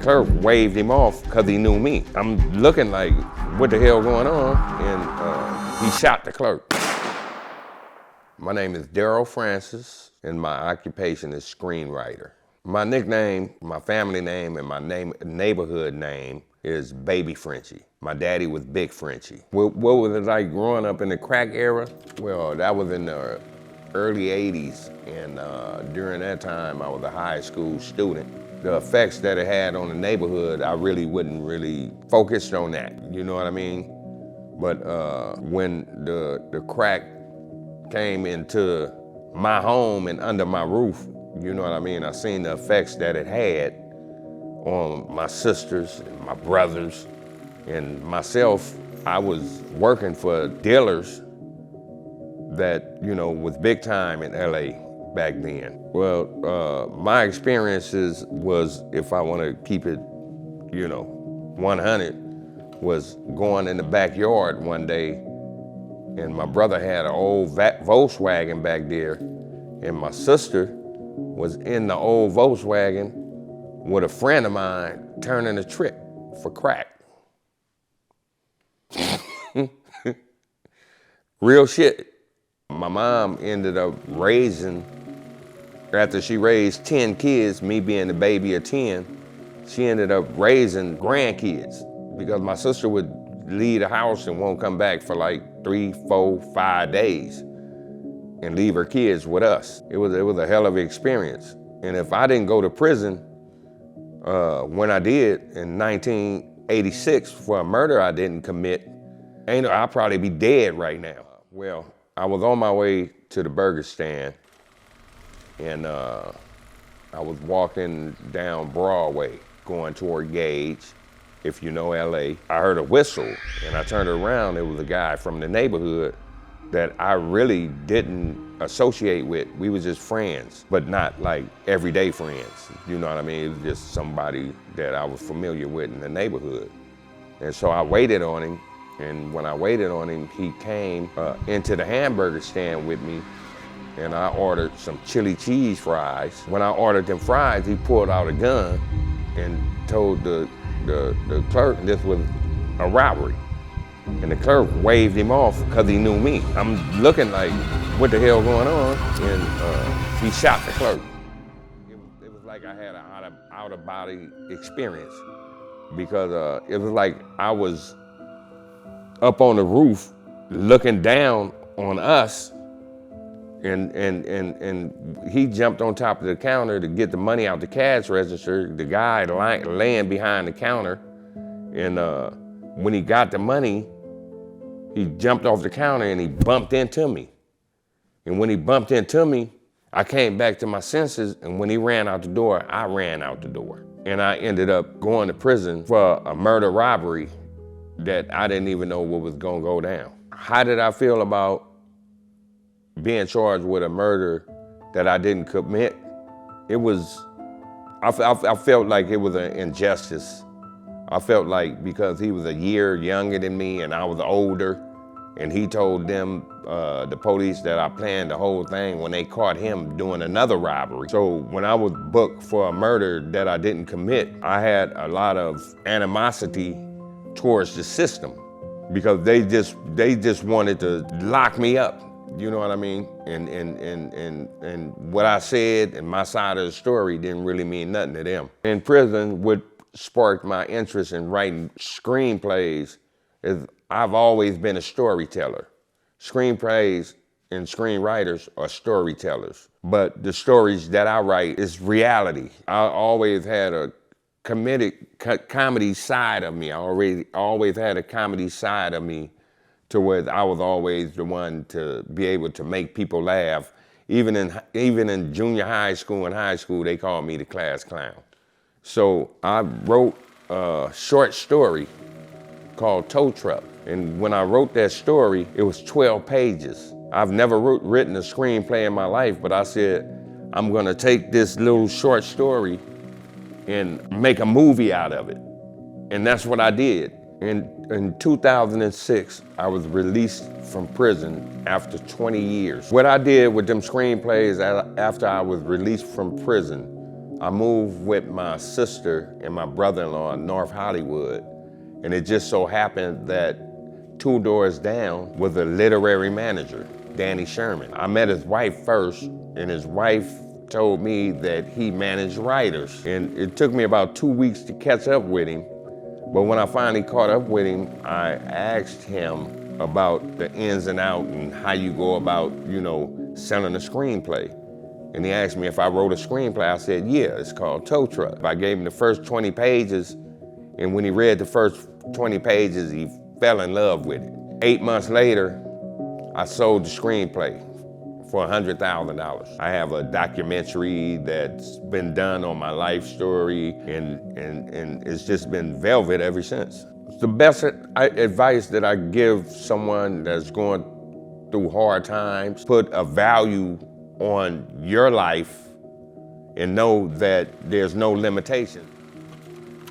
clerk waved him off because he knew me. I'm looking like, what the hell going on? And he shot the clerk. My name is Darryl Francis, and my occupation is screenwriter. My nickname, my family name, and my neighborhood name is Baby Frenchie. My daddy was Big Frenchie. What was it like growing up in the crack era? Well, that was in the early 80s, and during that time, I was a high school student. The effects that it had on the neighborhood, I really wouldn't focus on that, you know what I mean? But when the crack came into my home and under my roof, you know what I mean? I seen the effects that it had on my sisters and my brothers and myself. I was working for dealers that, you know, was big time in LA back then. Well, my experiences was, if I want to keep it, you know, 100, was going in the backyard one day, and my brother had an old Volkswagen back there, and my sister was in the old Volkswagen with a friend of mine turning a trick for crack. Real shit. My mom ended up raising, after she raised 10 kids, me being the baby of 10, she ended up raising grandkids, because my sister would leave the house and won't come back for like 3, 4, 5 days and leave her kids with us. It was a hell of an experience. And if I didn't go to prison when I did in 1986 for a murder I didn't commit, I'd probably be dead right now. Well, I was on my way to the burger stand, and I was walking down Broadway going toward Gage, if you know LA. I heard a whistle, and I turned around. It was a guy from the neighborhood that I really didn't associate with. We was just friends, but not like everyday friends. You know what I mean? It was just somebody that I was familiar with in the neighborhood. And so I waited on him, and when I waited on him, he came into the hamburger stand with me, and I ordered some chili cheese fries. When I ordered them fries, he pulled out a gun and told the clerk this was a robbery. And the clerk waved him off because he knew me. I'm looking like, what the hell going on? And he shot the clerk. It was like I had an out-of-body experience, because it was like I was up on the roof looking down on us, and he jumped on top of the counter to get the money out the cash register. The guy laying behind the counter, and when he got the money, he jumped off the counter and he bumped into me. And when he bumped into me, I came back to my senses, and when he ran out the door, I ran out the door. And I ended up going to prison for a murder robbery that I didn't even know what was gonna go down. How did I feel about being charged with a murder that I didn't commit? I felt like it was an injustice. I felt like because he was a year younger than me and I was older, and he told them, the police, that I planned the whole thing when they caught him doing another robbery. So when I was booked for a murder that I didn't commit, I had a lot of animosity towards the system, because they just wanted to lock me up. You know what I mean? And what I said and my side of the story didn't really mean nothing to them. In prison, what sparked my interest in writing screenplays is I've always been a storyteller. Screenplays and screenwriters are storytellers, but the stories that I write is reality. I always had a comedy side of me. I always had a comedy side of me, to where I was always the one to be able to make people laugh. Even in junior high school and high school, they called me the class clown. So I wrote a short story called Tow Truck. And when I wrote that story, it was 12 pages. I've never written a screenplay in my life, but I said, I'm gonna take this little short story and make a movie out of it. And that's what I did. In 2006, I was released from prison after 20 years. What I did with them screenplays after I was released from prison, I moved with my sister and my brother-in-law in North Hollywood, and it just so happened that 2 doors down was a literary manager, Danny Sherman. I met his wife first, and his wife told me that he managed writers. And it took me about 2 weeks to catch up with him, but when I finally caught up with him, I asked him about the ins and outs and how you go about, selling a screenplay. And he asked me if I wrote a screenplay. I said, yeah, it's called Tow Truck. I gave him the first 20 pages, and when he read the first 20 pages, he fell in love with it. 8 months later, I sold the screenplay for $100,000. I have a documentary that's been done on my life story, and it's just been velvet ever since. The best advice that I give someone that's going through hard times, put a value on your life and know that there's no limitation.